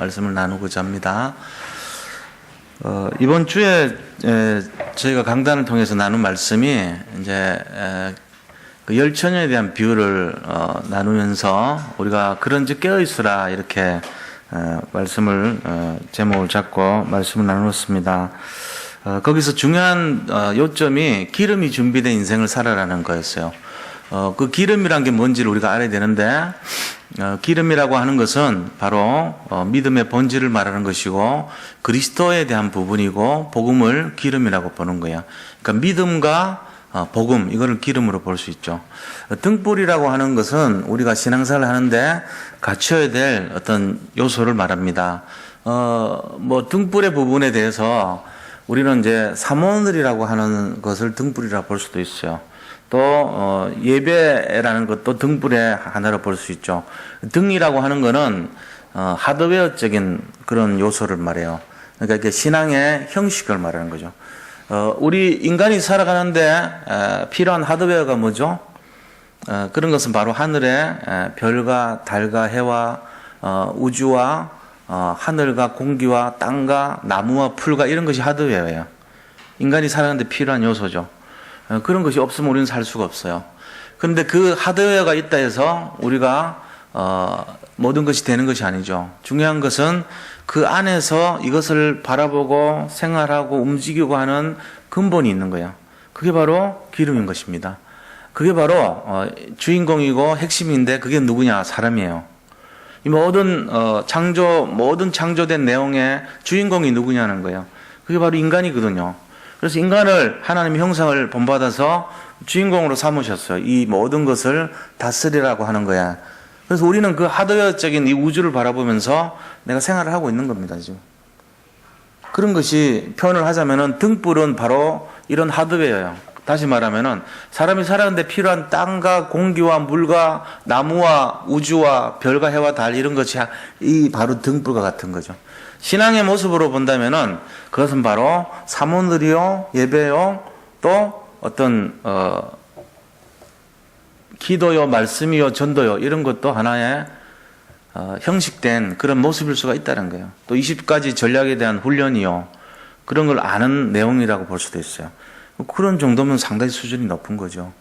말씀을 나누고자 합니다. 이번 주에 저희가 강단을 통해서 나눈 말씀이 이제 그 열처녀에 대한 비유를 나누면서 우리가 그런즉 깨어 있으라 이렇게 말씀을 제목을 잡고 말씀을 나누었습니다. 거기서 중요한 요점이 기름이 준비된 인생을 살아라는 거였어요. 그 기름이란 게 뭔지를 우리가 알아야 되는데, 기름이라고 하는 것은 바로 믿음의 본질을 말하는 것이고 그리스도에 대한 부분이고 복음을 기름이라고 보는 거야. 그러니까 믿음과 복음, 이거를 기름으로 볼 수 있죠. 등불이라고 하는 것은 우리가 신앙생활을 하는데 갖춰야 될 어떤 요소를 말합니다. 뭐 등불의 부분에 대해서 우리는 이제 사모늘이라고 하는 것을 등불이라고 볼 수도 있어요. 또 예배라는 것도 등불의 하나로 볼 수 있죠. 등이라고 하는 거는 하드웨어적인 그런 요소를 말해요. 그러니까 이게 신앙의 형식을 말하는 거죠. 우리 인간이 살아가는데 필요한 하드웨어가 뭐죠? 그런 것은 바로 하늘의 별과 달과 해와 우주와 하늘과 공기와 땅과 나무와 풀과 이런 것이 하드웨어예요. 인간이 살아가는데 필요한 요소죠. 그런 것이 없으면 우리는 살 수가 없어요. 그런데 그 하드웨어가 있다 해서 우리가 모든 것이 되는 것이 아니죠. 중요한 것은 그 안에서 이것을 바라보고 생활하고 움직이고 하는 근본이 있는 거예요. 그게 바로 기름인 것입니다. 그게 바로 주인공이고 핵심인데 그게 누구냐? 사람이에요. 이 모든 창조된 내용의 주인공이 누구냐는 거예요. 그게 바로 인간이거든요. 그래서 인간을 하나님의 형상을 본받아서 주인공으로 삼으셨어요. 이 모든 것을 다스리라고 하는 거야. 그래서 우리는 그 하드웨어적인 이 우주를 바라보면서 내가 생활을 하고 있는 겁니다, 지금. 그런 것이 표현을 하자면은 등불은 바로 이런 하드웨어예요. 다시 말하면은 사람이 살아가는데 필요한 땅과 공기와 물과 나무와 우주와 별과 해와 달 이런 것이 이 바로 등불과 같은 거죠. 신앙의 모습으로 본다면은 그것은 바로 사모늘이요, 예배요, 또 어떤 기도요, 말씀이요, 전도요 이런 것도 하나의 형식된 그런 모습일 수가 있다는 거예요. 또 20가지 전략에 대한 훈련이요, 그런 걸 아는 내용이라고 볼 수도 있어요. 그런 정도면 상당히 수준이 높은 거죠.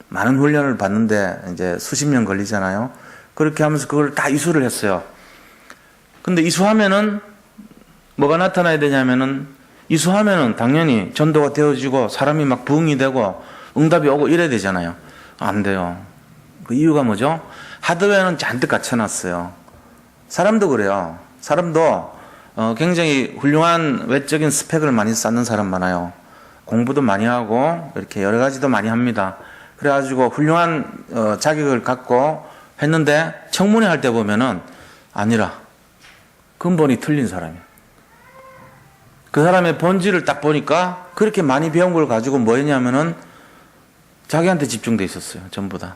많은 훈련을 받는데 이제 수십 년 걸리잖아요. 그렇게 하면서 그걸 다 이수를 했어요. 근데 이수하면은 뭐가 나타나야 되냐면은 이수하면은 당연히 전도가 되어지고 사람이 막 부흥이 되고 응답이 오고 이래야 되잖아요. 안 돼요. 그 이유가 뭐죠? 하드웨어는 잔뜩 갖춰놨어요. 사람도 그래요. 사람도 굉장히 훌륭한 외적인 스펙을 많이 쌓는 사람 많아요. 공부도 많이 하고 이렇게 여러 가지도 많이 합니다. 그래가지고 훌륭한 자격을 갖고 했는데 청문회 할 때 보면은 아니라 근본이 틀린 사람이에요. 그 사람의 본질을 딱 보니까 그렇게 많이 배운 걸 가지고 뭐 했냐면은 자기한테 집중돼 있었어요. 전부 다.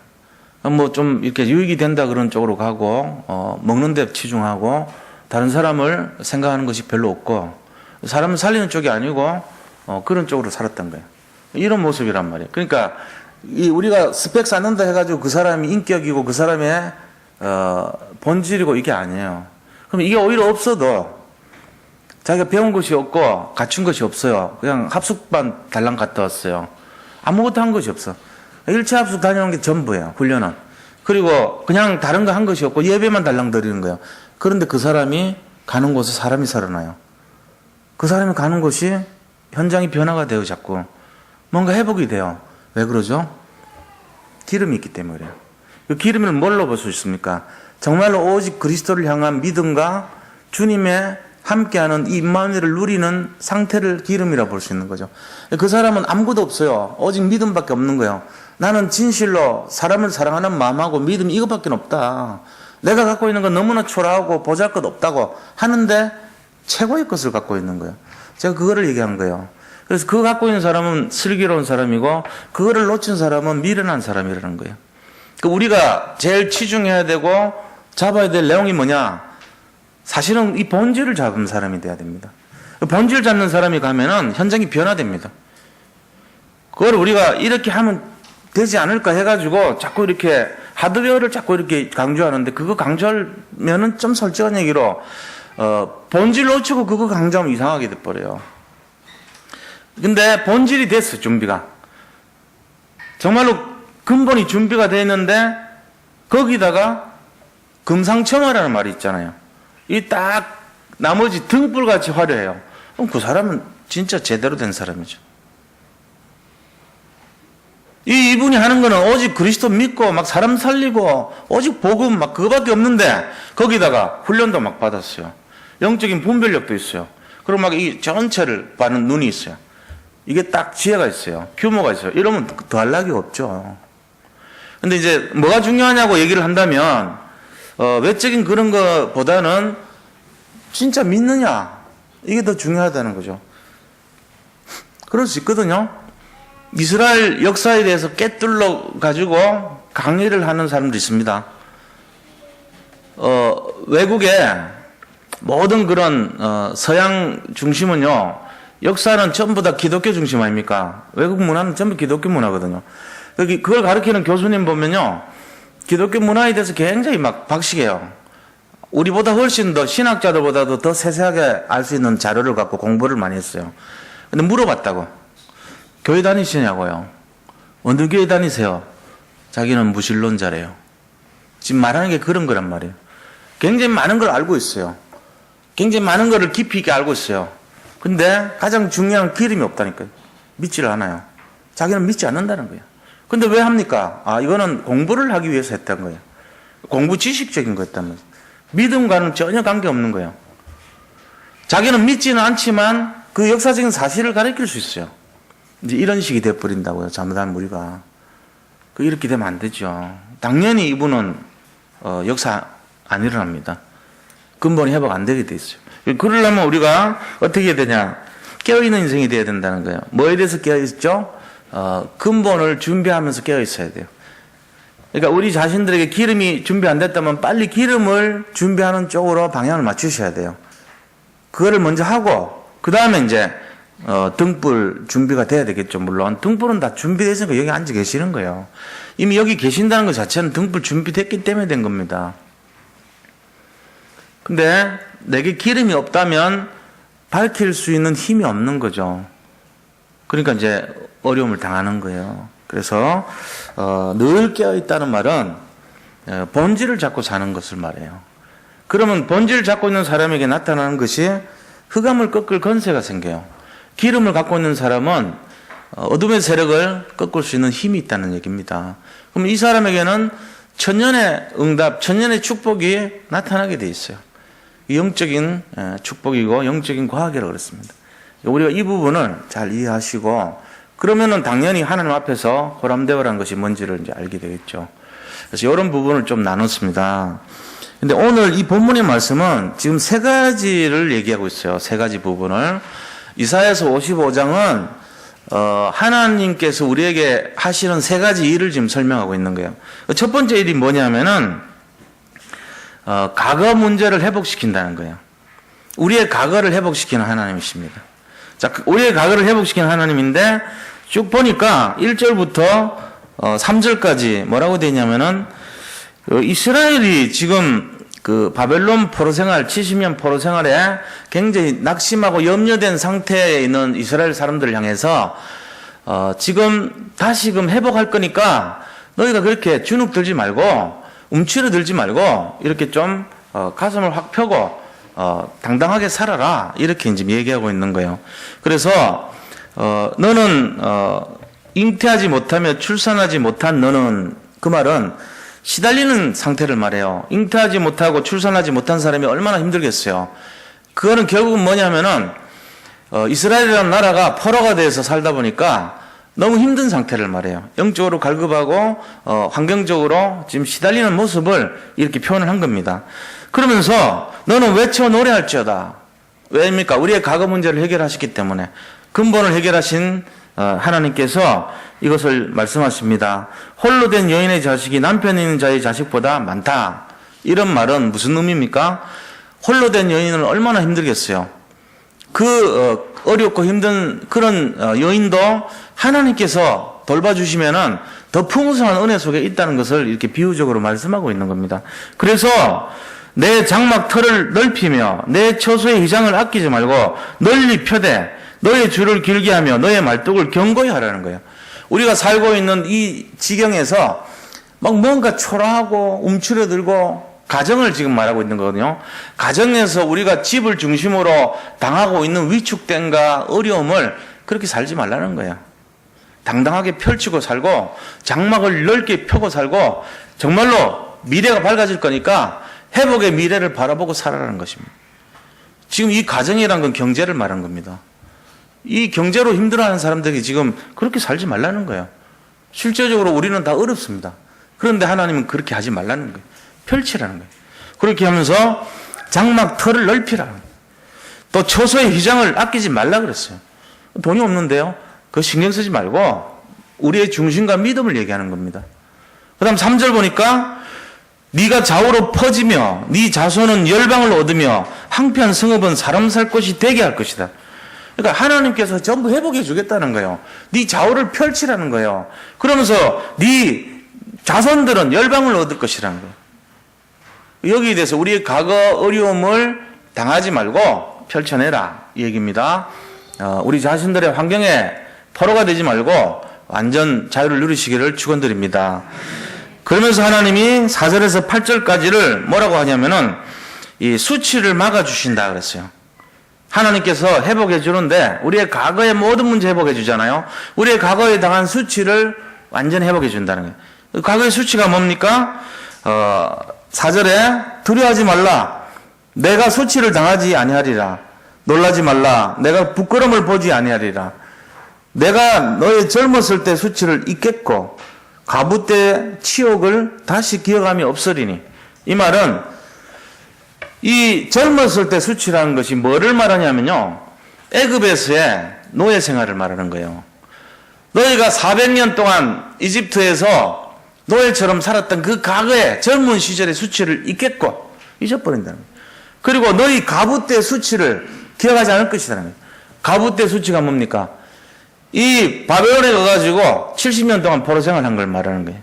뭐 좀 이렇게 유익이 된다 그런 쪽으로 가고 먹는 데 치중하고 다른 사람을 생각하는 것이 별로 없고 사람을 살리는 쪽이 아니고 그런 쪽으로 살았던 거예요. 이런 모습이란 말이에요. 그러니까 우리가 스펙 쌓는다 해가지고 그 사람이 인격이고 그 사람의 본질이고 이게 아니에요. 그럼 이게 오히려 없어도 자기가 배운 것이 없고 갖춘 것이 없어요. 그냥 합숙반 달랑 갔다 왔어요. 아무것도 한 것이 없어. 일체 합숙 다녀온 게 전부예요. 훈련은. 그리고 그냥 다른 거 한 것이 없고 예배만 달랑 드리는 거예요. 그런데 그 사람이 가는 곳에 사람이 살아나요. 그 사람이 가는 곳이 현장이 변화가 돼요. 자꾸 뭔가 회복이 돼요. 왜 그러죠? 기름이 있기 때문에 그래요. 그 기름을 뭘로 볼 수 있습니까? 정말로 오직 그리스도를 향한 믿음과 주님의 함께하는 이 임마누엘을 누리는 상태를 기름이라 볼 수 있는 거죠. 그 사람은 아무것도 없어요. 오직 믿음밖에 없는 거예요. 나는 진실로 사람을 사랑하는 마음하고 믿음 이것밖에 없다. 내가 갖고 있는 건 너무나 초라하고 보잘것 없다고 하는데 최고의 것을 갖고 있는 거예요. 제가 그거를 얘기한 거예요. 그래서 그거 갖고 있는 사람은 슬기로운 사람이고 그거를 놓친 사람은 미련한 사람이라는 거예요. 우리가 제일 치중해야 되고 잡아야 될 내용이 뭐냐? 사실은 이 본질을 잡은 사람이 돼야 됩니다. 본질 잡는 사람이 가면은 현장이 변화됩니다. 그걸 우리가 이렇게 하면 되지 않을까 해가지고 자꾸 이렇게 하드웨어를 자꾸 이렇게 강조하는데 그거 강조하면은 좀 솔직한 얘기로 본질 놓치고 그거 강조하면 이상하게 돼버려요. 근데 본질이 됐어, 준비가. 정말로 근본이 준비가 됐는데 거기다가 금상첨화라는 말이 있잖아요. 이 딱 나머지 등불같이 화려해요. 그럼 그 사람은 진짜 제대로 된 사람이죠. 이분이 하는 거는 오직 그리스도 믿고 막 사람 살리고 오직 복음 막 그거밖에 없는데 거기다가 훈련도 막 받았어요. 영적인 분별력도 있어요. 그리고 막 이 전체를 봐는 눈이 있어요. 이게 딱 지혜가 있어요. 규모가 있어요. 이러면 더할 나위 없죠. 근데 이제 뭐가 중요하냐고 얘기를 한다면 외적인 그런 것보다는 진짜 믿느냐 이게 더 중요하다는 거죠. 그럴 수 있거든요. 이스라엘 역사에 대해서 깨뚫러 가지고 강의를 하는 사람도 있습니다. 외국의 모든 그런 서양 중심은요, 역사는 전부 다 기독교 중심 아닙니까? 외국 문화는 전부 기독교 문화거든요. 그걸 가르치는 교수님 보면요, 기독교 문화에 대해서 굉장히 막 박식해요. 우리보다 훨씬 더 신학자들보다도 더 세세하게 알 수 있는 자료를 갖고 공부를 많이 했어요. 근데 물어봤다고. 교회 다니시냐고요. 어느 교회 다니세요? 자기는 무신론자래요. 지금 말하는 게 그런 거란 말이에요. 굉장히 많은 걸 알고 있어요. 굉장히 많은 거를 깊이 있게 알고 있어요. 근데 가장 중요한 기름이 없다니까요. 믿지를 않아요. 자기는 믿지 않는다는 거예요. 근데 왜 합니까? 이거는 공부를 하기 위해서 했던 거예요. 공부 지식적인 거였다면서. 믿음과는 전혀 관계없는 거예요. 자기는 믿지는 않지만 그 역사적인 사실을 가르칠 수 있어요. 이제 이런 식이 돼버린다고요. 잘못한 무리가. 이렇게 되면 안 되죠. 당연히 이분은 역사 안 일어납니다. 근본이 회복 안 되게 돼 있어요. 그러려면 우리가 어떻게 해야 되냐. 깨어있는 인생이 돼야 된다는 거예요. 뭐에 대해서 깨어있죠? 근본을 준비하면서 깨어있어야 돼요. 그러니까 우리 자신들에게 기름이 준비 안 됐다면 빨리 기름을 준비하는 쪽으로 방향을 맞추셔야 돼요. 그거를 먼저 하고 그 다음에 이제 등불 준비가 돼야 되겠죠. 물론 등불은 다 준비됐으니까 여기 앉아 계시는 거예요. 이미 여기 계신다는 것 자체는 등불 준비됐기 때문에 된 겁니다. 근데 내게 기름이 없다면 밝힐 수 있는 힘이 없는 거죠. 그러니까 이제 어려움을 당하는 거예요. 그래서 늘 깨어있다는 말은 본질을 잡고 사는 것을 말해요. 그러면 본질을 잡고 있는 사람에게 나타나는 것이 흑암을 꺾을 권세가 생겨요. 기름을 갖고 있는 사람은 어둠의 세력을 꺾을 수 있는 힘이 있다는 얘기입니다. 그럼 이 사람에게는 천년의 응답, 천년의 축복이 나타나게 돼 있어요. 영적인 축복이고 영적인 과학이라고 그랬습니다. 우리가 이 부분을 잘 이해하시고 그러면은 당연히 하나님 앞에서 호람대오라는 것이 뭔지를 이제 알게 되겠죠. 그래서 이런 부분을 좀 나눴습니다. 근데 오늘 이 본문의 말씀은 지금 세 가지를 얘기하고 있어요. 세 가지 부분을. 이사야서 55장은 하나님께서 우리에게 하시는 세 가지 일을 지금 설명하고 있는 거예요. 첫 번째 일이 뭐냐면은 과거 문제를 회복시킨다는 거예요. 우리의 과거를 회복시키는 하나님이십니다. 자, 우리의 과거를 회복시키는 하나님인데 쭉 보니까 1절부터 3절까지 뭐라고 되냐면은 이스라엘이 지금 그 바벨론 포로 생활, 70년 포로 생활에 굉장히 낙심하고 염려된 상태에 있는 이스라엘 사람들을 향해서 지금 다시금 회복할 거니까 너희가 그렇게 주눅 들지 말고 움츠러들지 말고 이렇게 좀 가슴을 확 펴고 당당하게 살아라 이렇게 이제 얘기하고 있는 거예요. 그래서 너는 잉태하지 못하며 출산하지 못한 너는 그 말은 시달리는 상태를 말해요. 잉태하지 못하고 출산하지 못한 사람이 얼마나 힘들겠어요. 그거는 결국은 뭐냐면은 이스라엘이라는 나라가 포로가 돼서 살다 보니까 너무 힘든 상태를 말해요. 영적으로 갈급하고 환경적으로 지금 시달리는 모습을 이렇게 표현을 한 겁니다. 그러면서 너는 외쳐 노래할지어다. 왜입니까? 우리의 과거 문제를 해결하셨기 때문에 근본을 해결하신 하나님께서 이것을 말씀하십니다. 홀로 된 여인의 자식이 남편 있는 자의 자식보다 많다. 이런 말은 무슨 의미입니까? 홀로 된 여인은 얼마나 힘들겠어요. 그 어렵고 힘든 그런 여인도 하나님께서 돌봐주시면은 더 풍성한 은혜 속에 있다는 것을 이렇게 비유적으로 말씀하고 있는 겁니다. 그래서 내 장막 털을 넓히며 내 처소의 휘장을 아끼지 말고 널리 펴되 너의 줄을 길게 하며 너의 말뚝을 견고히 하라는 거예요. 우리가 살고 있는 이 지경에서 막 뭔가 초라하고 움츠러들고 가정을 지금 말하고 있는 거거든요. 가정에서 우리가 집을 중심으로 당하고 있는 위축됨과 어려움을 그렇게 살지 말라는 거예요. 당당하게 펼치고 살고 장막을 넓게 펴고 살고 정말로 미래가 밝아질 거니까 회복의 미래를 바라보고 살아라는 것입니다. 지금 이 가정이란 건 경제를 말한 겁니다. 이 경제로 힘들어하는 사람들이 지금 그렇게 살지 말라는 거예요. 실제적으로 우리는 다 어렵습니다. 그런데 하나님은 그렇게 하지 말라는 거예요. 펼치라는 거예요. 그렇게 하면서 장막 털을 넓히라는 거예요. 또 처소의 휘장을 아끼지 말라 그랬어요. 돈이 없는데요. 그거 신경 쓰지 말고 우리의 중심과 믿음을 얘기하는 겁니다. 그 다음 3절 보니까 네가 좌우로 퍼지며 네 자손은 열방을 얻으며 한편 성읍은 사람 살 곳이 되게 할 것이다. 그러니까 하나님께서 전부 회복해 주겠다는 거예요. 네 좌우를 펼치라는 거예요. 그러면서 네 자손들은 열방을 얻을 것이라는 거예요. 여기에 대해서 우리의 과거 어려움을 당하지 말고 펼쳐내라 이 얘기입니다. 우리 자신들의 환경에 포로가 되지 말고 완전 자유를 누리시기를 축원드립니다. 그러면서 하나님이 4절에서 8절까지를 뭐라고 하냐면은 이 수치를 막아주신다 그랬어요. 하나님께서 회복해 주는데 우리의 과거의 모든 문제 회복해 주잖아요. 우리의 과거에 당한 수치를 완전 회복해 준다는 거예요. 과거의 수치가 뭡니까? 4절에 두려워하지 말라. 내가 수치를 당하지 아니하리라. 놀라지 말라. 내가 부끄러움을 보지 아니하리라. 내가 너의 젊었을 때 수치를 잊겠고 과부 때 치욕을 다시 기억함이 없으리니. 이 말은 이 젊었을 때 수치라는 것이 뭐를 말하냐면요. 애굽에서의 노예 생활을 말하는 거예요. 너희가 400년 동안 이집트에서 노예처럼 살았던 그 과거의 젊은 시절의 수치를 잊겠고 잊어버린다는 거예요. 그리고 너희 과부 때 수치를 기억하지 않을 것이라는 거예요. 과부 때 수치가 뭡니까? 이 바벨론에 가가지고 70년 동안 포로 생활한 걸 말하는 거예요.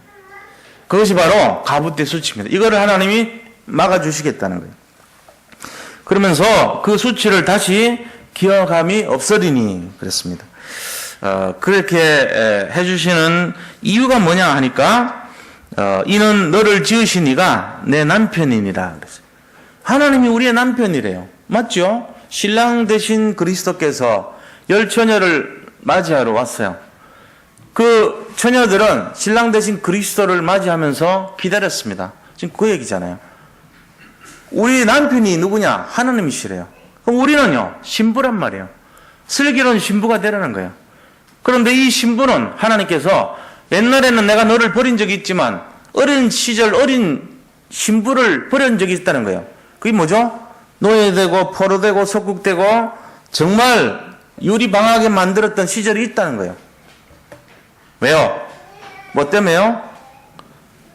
그것이 바로 과부 때 수치입니다. 이거를 하나님이 막아주시겠다는 거예요. 그러면서 그 수치를 다시 기억함이 없으리니 그랬습니다. 그렇게 해주시는 이유가 뭐냐 하니까 이는 너를 지으신 이가 내 남편이니라 그랬어요. 하나님이 우리의 남편이래요. 맞죠? 신랑 되신 그리스도께서 열 처녀를 맞이하러 왔어요. 그 처녀들은 신랑 되신 그리스도를 맞이하면서 기다렸습니다. 지금 그 얘기잖아요. 우리 남편이 누구냐? 하나님이시래요. 그럼 우리는요, 신부란 말이에요. 슬기로운 신부가 되라는 거예요. 그런데 이 신부는 하나님께서 옛날에는 내가 너를 버린 적이 있지만 어린 시절 어린 신부를 버린 적이 있다는 거예요. 그게 뭐죠? 노예되고 포로되고 속국되고 정말 유리방하게 만들었던 시절이 있다는 거예요. 왜요? 뭐 때문에요?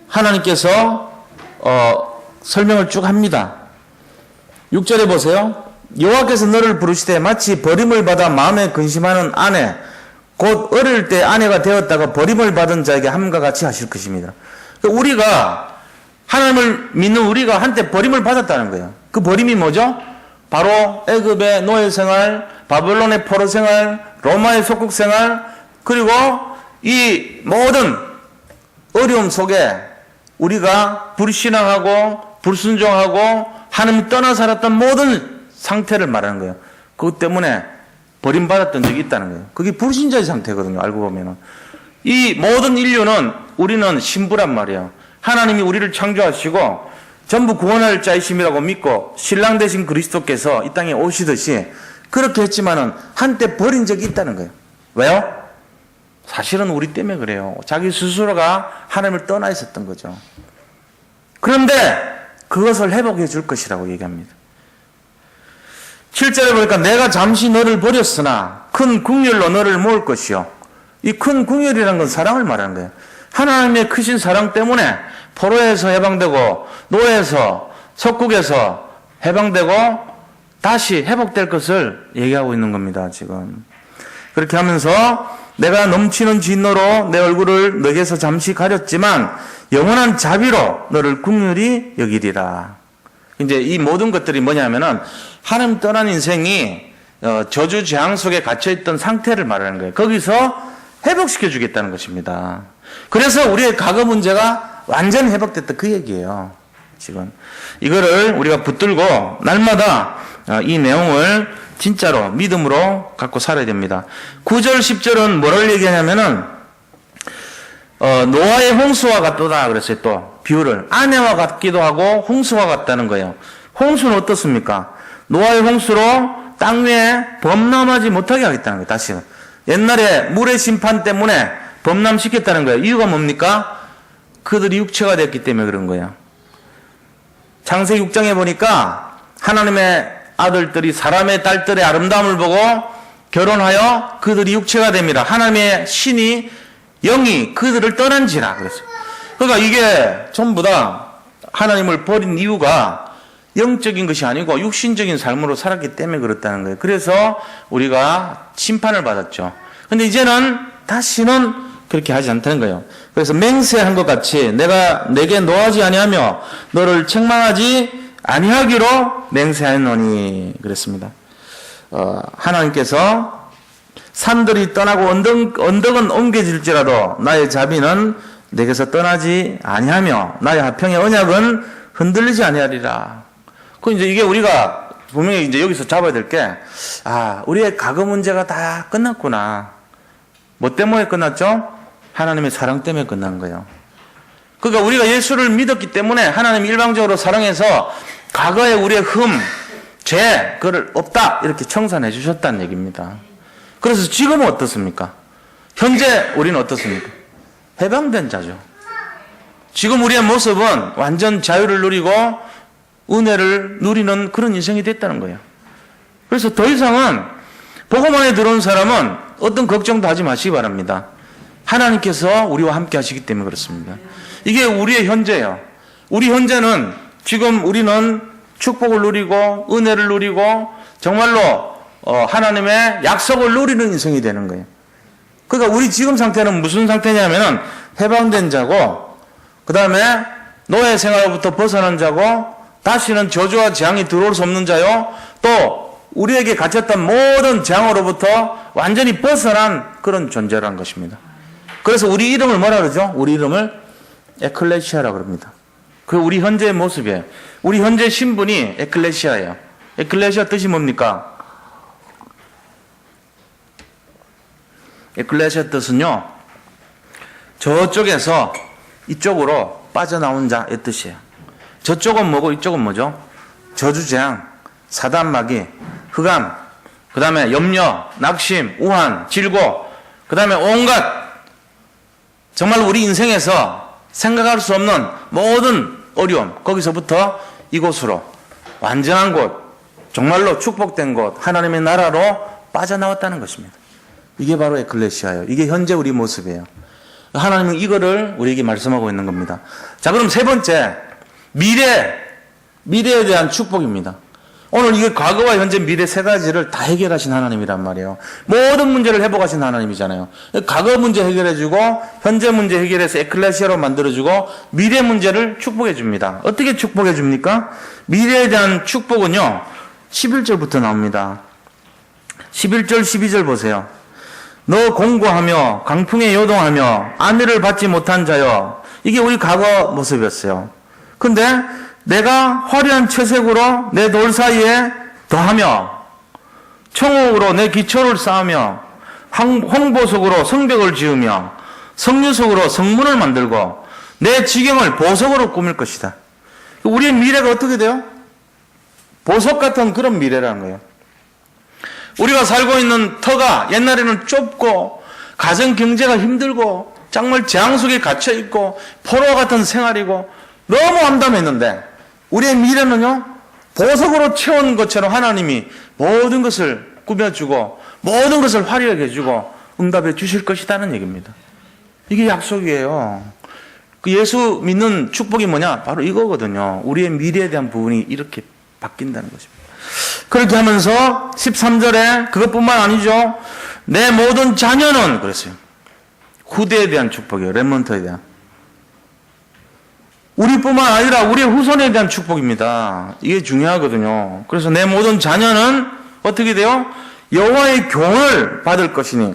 하나님께서 설명을 쭉 합니다. 6절에 보세요. 여호와께서 너를 부르시되 마치 버림을 받아 마음에 근심하는 아내 곧 어릴 때 아내가 되었다가 버림을 받은 자에게 함과 같이 하실 것입니다. 우리가 하나님을 믿는 우리가 한때 버림을 받았다는 거예요. 그 버림이 뭐죠? 바로 애굽의 노예 생활, 바벨론의 포로 생활, 로마의 속국 생활, 그리고 이 모든 어려움 속에 우리가 불신앙하고 불순종하고 하나님 떠나 살았던 모든 상태를 말하는 거예요. 그것 때문에 버림받았던 적이 있다는 거예요. 그게 불신자의 상태거든요. 알고 보면은. 이 모든 인류는 우리는 신부란 말이에요. 하나님이 우리를 창조하시고 전부 구원할 자이심이라고 믿고 신랑 되신 그리스도께서 이 땅에 오시듯이 그렇게 했지만은 한때 버린 적이 있다는 거예요. 왜요? 사실은 우리 때문에 그래요. 자기 스스로가 하나님을 떠나 있었던 거죠. 그런데 그것을 회복해 줄 것이라고 얘기합니다. 7절에 보니까 내가 잠시 너를 버렸으나 큰 긍휼로 너를 모을 것이요. 이 큰 긍휼이라는 건 사랑을 말하는 거예요. 하나님의 크신 사랑 때문에 포로에서 해방되고 노예에서 속국에서 해방되고 다시 회복될 것을 얘기하고 있는 겁니다. 지금 그렇게 하면서 내가 넘치는 진노로 내 얼굴을 너에게서 잠시 가렸지만 영원한 자비로 너를 긍휼히 여기리라. 이제 이 모든 것들이 뭐냐면은 하나님 떠난 인생이 저주 재앙 속에 갇혀있던 상태를 말하는 거예요. 거기서 회복시켜 주겠다는 것입니다. 그래서 우리의 과거 문제가 완전히 회복됐다 그 얘기예요. 지금 이거를 우리가 붙들고 날마다 이 내용을 진짜로 믿음으로 갖고 살아야 됩니다. 9절 10절은 뭐를 얘기하냐면은 노아의 홍수와 같도다 그랬어요. 또 비유를 아내와 같기도 하고 홍수와 같다는 거예요. 홍수는 어떻습니까? 노아의 홍수로 땅 위에 범람하지 못하게 하겠다는 거예요. 다시는 옛날에 물의 심판 때문에 범람시켰다는 거예요. 이유가 뭡니까? 그들이 육체가 됐기 때문에 그런 거예요. 창세기 6장에 보니까 하나님의 아들들이 사람의 딸들의 아름다움을 보고 결혼하여 그들이 육체가 됩니다. 하나님의 신이 영이 그들을 떠난지라 그랬어요. 그러니까 이게 전부 다 하나님을 버린 이유가 영적인 것이 아니고 육신적인 삶으로 살았기 때문에 그렇다는 거예요. 그래서 우리가 심판을 받았죠. 근데 이제는 다시는 그렇게 하지 않다는 거예요. 그래서 맹세한 것 같이 내가 내게 노하지 아니하며 너를 책망하지 아니하기로 맹세하였노니 그랬습니다. 하나님께서 산들이 떠나고 언덕은 옮겨질지라도 나의 자비는 내게서 떠나지 아니하며 나의 화평의 언약은 흔들리지 아니하리라. 그 이제 이게 우리가 분명히 이제 여기서 잡아야 될 게, 우리의 과거 문제가 다 끝났구나. 뭐 때문에 끝났죠? 하나님의 사랑 때문에 끝난 거예요. 그러니까 우리가 예수를 믿었기 때문에 하나님 일방적으로 사랑해서 과거의 우리의 죄, 그걸 없다. 이렇게 청산해 주셨다는 얘기입니다. 그래서 지금은 어떻습니까? 현재 우리는 어떻습니까? 해방된 자죠. 지금 우리의 모습은 완전 자유를 누리고 은혜를 누리는 그런 인생이 됐다는 거예요. 그래서 더 이상은 복음안에 들어온 사람은 어떤 걱정도 하지 마시기 바랍니다. 하나님께서 우리와 함께 하시기 때문에 그렇습니다. 이게 우리의 현재예요. 우리 현재는 지금 우리는 축복을 누리고 은혜를 누리고 정말로 하나님의 약속을 누리는 인생이 되는 거예요. 그러니까 우리 지금 상태는 무슨 상태냐면은 해방된 자고, 그 다음에 노예 생활로부터 벗어난 자고, 다시는 저주와 재앙이 들어올 수 없는 자요, 또 우리에게 갇혔던 모든 재앙으로부터 완전히 벗어난 그런 존재라는 것입니다. 그래서 우리 이름을 뭐라 그러죠? 우리 이름을 에클레시아라고 그럽니다. 그 우리 현재의 모습이에요. 우리 현재 신분이 에클레시아예요. 에클레시아 뜻이 뭡니까? 에클레시아 뜻은요, 저쪽에서 이쪽으로 빠져나온 자의 뜻이에요. 저쪽은 뭐고 이쪽은 뭐죠? 저주재앙, 사단마귀, 흑암, 그 다음에 염려, 낙심, 우한, 질고, 그 다음에 온갖 정말 우리 인생에서 생각할 수 없는 모든 어려움, 거기서부터 이곳으로 완전한 곳, 정말로 축복된 곳, 하나님의 나라로 빠져나왔다는 것입니다. 이게 바로 에클레시아예요. 이게 현재 우리 모습이에요. 하나님은 이거를 우리에게 말씀하고 있는 겁니다. 자, 그럼 세 번째, 미래에 대한 축복입니다. 오늘 이게 과거와 현재 미래 세 가지를 다 해결하신 하나님이란 말이에요. 모든 문제를 회복하신 하나님이잖아요. 과거 문제 해결해주고 현재 문제 해결해서 에클레시아로 만들어주고 미래 문제를 축복해줍니다. 어떻게 축복해줍니까? 미래에 대한 축복은요, 11절부터 나옵니다. 11절 12절 보세요. 너 공고하며 강풍에 요동하며 아내를 받지 못한 자여. 이게 우리 과거 모습이었어요. 근데 내가 화려한 채색으로 내 돌 사이에 더하며 청옥으로 내 기초를 쌓으며 홍보석으로 성벽을 지으며 성류석으로 성문을 만들고 내 지경을 보석으로 꾸밀 것이다. 우리의 미래가 어떻게 돼요? 보석 같은 그런 미래라는 거예요. 우리가 살고 있는 터가 옛날에는 좁고 가정 경제가 힘들고 정말 재앙 속에 갇혀 있고 포로와 같은 생활이고 너무 암담했는데 우리의 미래는요, 보석으로 채운 것처럼 하나님이 모든 것을 꾸며주고 모든 것을 화려하게 해주고 응답해 주실 것이라는 얘기입니다. 이게 약속이에요. 그 예수 믿는 축복이 뭐냐? 바로 이거거든요. 우리의 미래에 대한 부분이 이렇게 바뀐다는 것입니다. 그렇게 하면서 13절에 그것뿐만 아니죠. 내 모든 자녀는 그랬어요. 후대에 대한 축복이에요. 렘넌트에 대한. 우리뿐만 아니라 우리의 후손에 대한 축복입니다. 이게 중요하거든요. 그래서 내 모든 자녀는 어떻게 돼요? 여호와의 교훈을 받을 것이니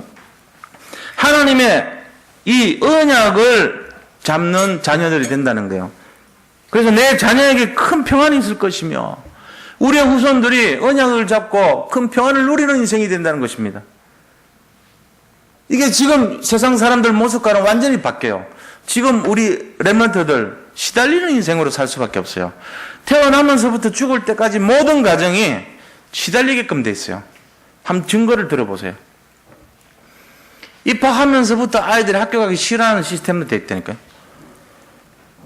하나님의 이 언약을 잡는 자녀들이 된다는 거예요. 그래서 내 자녀에게 큰 평안이 있을 것이며 우리의 후손들이 언약을 잡고 큰 평안을 누리는 인생이 된다는 것입니다. 이게 지금 세상 사람들 모습과는 완전히 바뀌어요. 지금 우리 렘넌트들 시달리는 인생으로 살 수밖에 없어요. 태어나면서부터 죽을 때까지 모든 가정이 시달리게끔 돼 있어요. 한번 증거를 들어보세요. 입학하면서부터 아이들이 학교 가기 싫어하는 시스템으로 돼 있다니까요.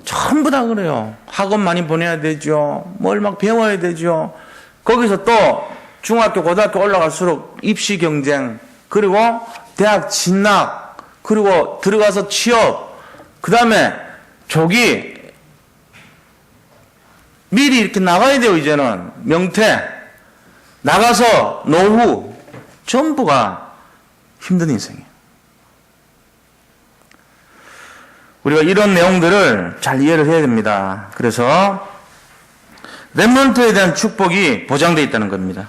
전부 다 그래요. 학원 많이 보내야 되죠. 뭘 막 배워야 되죠. 거기서 또 중학교, 고등학교 올라갈수록 입시 경쟁, 그리고 대학 진학, 그리고 들어가서 취업, 그 다음에 조기, 미리 이렇게 나가야 돼요, 이제는. 명퇴, 나가서 노후, 전부가 힘든 인생이에요. 우리가 이런 내용들을 잘 이해를 해야 됩니다. 그래서 렘넌트에 대한 축복이 보장되어 있다는 겁니다.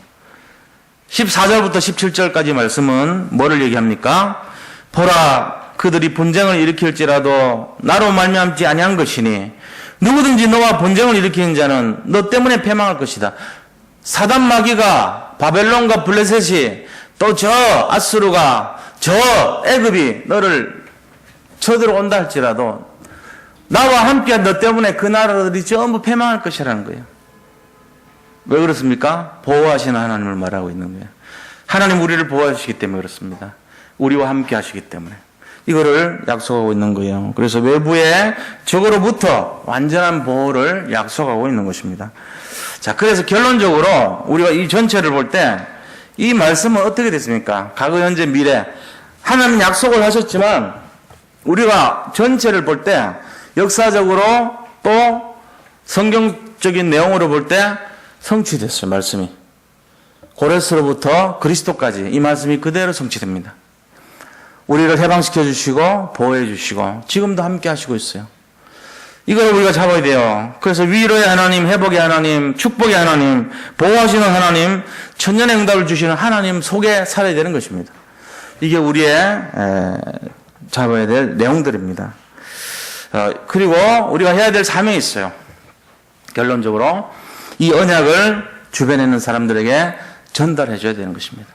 14절부터 17절까지 말씀은 뭐를 얘기합니까? 보라, 그들이 분쟁을 일으킬지라도 나로 말미암지 아니한 것이니 누구든지 너와 분쟁을 일으키는 자는 너 때문에 패망할 것이다. 사단 마귀가, 바벨론과 블레셋이, 또 저 아수르가, 저 애굽이 너를 쳐들어온다 할지라도 나와 함께한 너 때문에 그 나라들이 전부 패망할 것이라는 거예요. 왜 그렇습니까? 보호하시는 하나님을 말하고 있는 거예요. 하나님 우리를 보호하시기 때문에 그렇습니다. 우리와 함께 하시기 때문에. 이거를 약속하고 있는 거예요. 그래서 외부의 적으로부터 완전한 보호를 약속하고 있는 것입니다. 자, 그래서 결론적으로 우리가 이 전체를 볼 때 이 말씀은 어떻게 됐습니까? 과거, 현재, 미래. 하나님 약속을 하셨지만 우리가 전체를 볼 때 역사적으로 또 성경적인 내용으로 볼 때 성취됐어요, 말씀이. 고레스로부터 그리스도까지 이 말씀이 그대로 성취됩니다. 우리를 해방시켜 주시고 보호해 주시고 지금도 함께 하시고 있어요. 이걸 우리가 잡아야 돼요. 그래서 위로의 하나님, 회복의 하나님, 축복의 하나님, 보호하시는 하나님, 천년의 응답을 주시는 하나님 속에 살아야 되는 것입니다. 이게 우리의 잡아야 될 내용들입니다. 그리고 우리가 해야 될 사명이 있어요. 결론적으로 이 언약을 주변에 있는 사람들에게 전달해 줘야 되는 것입니다.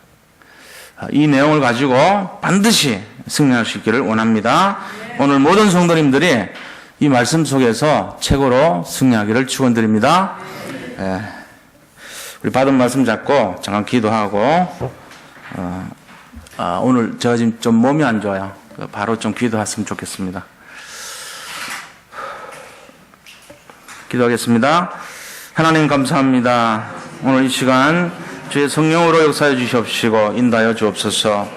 이 내용을 가지고 반드시 승리할 수 있기를 원합니다. 오늘 모든 성도님들이 이 말씀 속에서 최고로 승리하기를 축원드립니다. 우리 받은 말씀 잡고 잠깐 기도하고 오늘 제가 지금 좀 몸이 안 좋아요. 바로 좀 기도했으면 좋겠습니다. 기도하겠습니다. 하나님 감사합니다. 오늘 이 시간 주의 성령으로 역사해 주시옵시고 인도하여 주옵소서.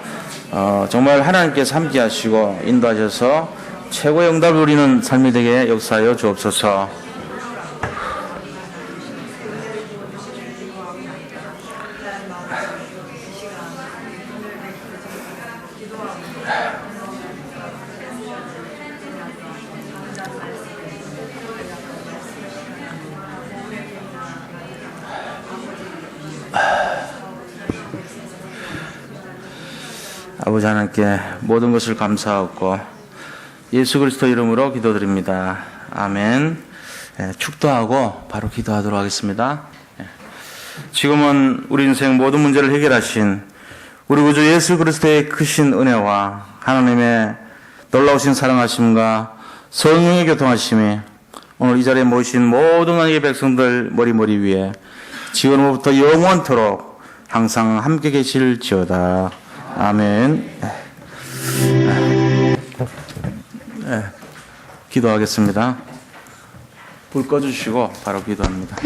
정말 하나님께서 함께 하시고 인도하셔서 최고의 응답을 누리는 삶이 되게 역사하여 주옵소서. 아버지 하나님께 모든 것을 감사하고 예수 그리스도 이름으로 기도드립니다. 아멘. 축도하고 바로 기도하도록 하겠습니다. 지금은 우리 인생 모든 문제를 해결하신 우리 구주 예수 그리스도의 크신 은혜와 하나님의 놀라우신 사랑하심과 성령의 교통하심이 오늘 이 자리에 모이신 모든 하나님의 백성들 머리 위에 지금부터 영원토록 항상 함께 계실지어다. 아멘. 기도하겠습니다. 불 꺼주시고 바로 기도합니다.